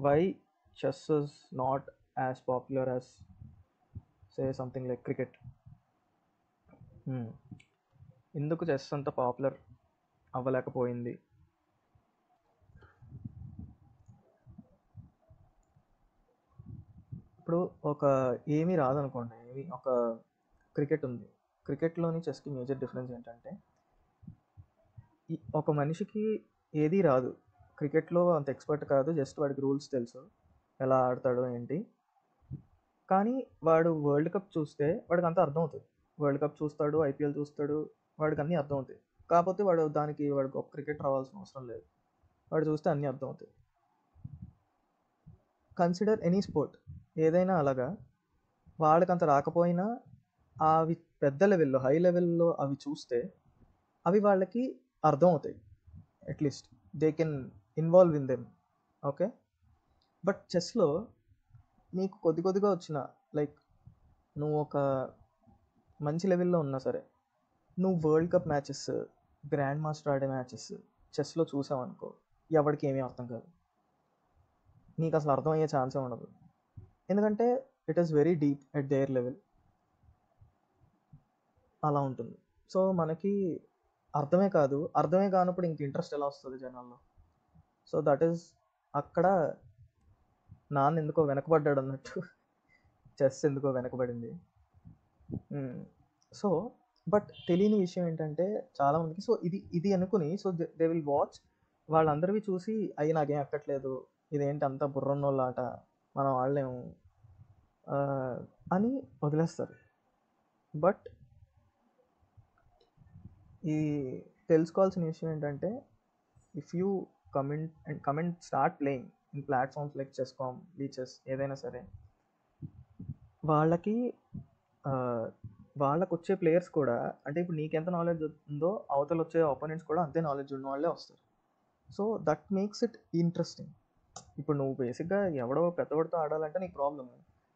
why chess is not as popular as, say, something like cricket. ఎందుకు chess అంత popular అవ్వలేకపోయింది? ఇప్పుడు ఏమీ రాదనుకోండి, ఒక క్రికెట్ ఉంది. క్రికెట్లోని చెస్కి మేజర్ డిఫరెన్స్ ఏంటంటే, ఒక మనిషికి ఏదీ రాదు, క్రికెట్లో అంత ఎక్స్పర్ట్ కాదు, జస్ట్ వాడికి రూల్స్ తెలుసు, ఎలా ఆడతాడో ఏంటి. కానీ వాడు వరల్డ్ కప్ చూస్తే వాడికి అంతా అర్థమవుతుంది. వరల్డ్ కప్ చూస్తాడు, ఐపీఎల్ చూస్తాడు, వాడికి అన్నీ అర్థమవుతాయి. కాకపోతే వాడు గొప్ప క్రికెట్ రావాల్సిన అవసరం లేదు, వాడు చూస్తే అన్నీ అర్థమవుతాయి. కన్సిడర్ ఎనీ స్పోర్ట్, ఏదైనా అలాగా. వాళ్ళకంత రాకపోయినా అవి పెద్ద లెవెల్లో, హై లెవెల్లో అవి చూస్తే అవి వాళ్ళకి అర్థమవుతాయి. At least they can involve in them. Okay, but చెస్లో నీకు కొద్దిగా వచ్చిన, లైక్ నువ్వు ఒక మంచి లెవెల్లో ఉన్నా సరే, నువ్వు world cup matches, grand master ఆడే మ్యాచెస్ చెస్లో చూసావనుకో, ఎవరికి ఏమీ అర్థం కాదు, నీకు అసలు అర్థమయ్యే ఛాన్సే ఉండదు. ఎందుకంటే it is very deep at their level, అలా ఉంటుంది. సో మనకి అర్థమే కానప్పుడు ఇంక ఇంట్రెస్ట్ ఎలా వస్తుంది జనాల్లో? సో దట్ ఈస్ అక్కడ నాన్న ఎందుకో వెనకబడ్డాడు అన్నట్టు చెస్ ఎందుకో వెనకబడింది. సో బట్ తెలియని విషయం ఏంటంటే చాలామందికి, సో ఇది అనుకుని, సో దే విల్ వాచ్, వాళ్ళందరివి చూసి అయ్యి నాకేం ఎక్కట్లేదు, ఇదేంటి అంతా బుర్రన్నోళ్ళ ఆట, మనం ఆడలేము అని వదిలేస్తారు. బట్ ఈ తెలుసుకోవాల్సిన విషయం ఏంటంటే, if you come and start playing in platforms like chess com, Lichess, ఏదైనా సరే, వాళ్ళకి వచ్చే ప్లేయర్స్ కూడా, అంటే ఇప్పుడు నీకెంత నాలెడ్జ్ ఉందో అవతల వచ్చే ఆపోనెంట్స్ కూడా అంతే నాలెడ్జ్ ఉన్న వాళ్ళే వస్తారు. So that makes it interesting. ఇప్పుడు నువ్వు బేసిక్గా ఎవడో పెద్దవాడితో ఆడాలంటే నీకు ప్రాబ్లమ్,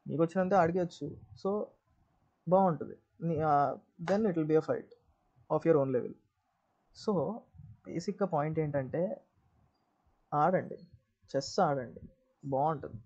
నీకు వచ్చినంతే ఆడిగచ్చు, సో బాగుంటుంది. Then it will be a fight of your own level. So బేసిక్గా పాయింట్ ఏంటంటే, ఆడండి, చెస్ ఆడండి, బాగుంటుంది.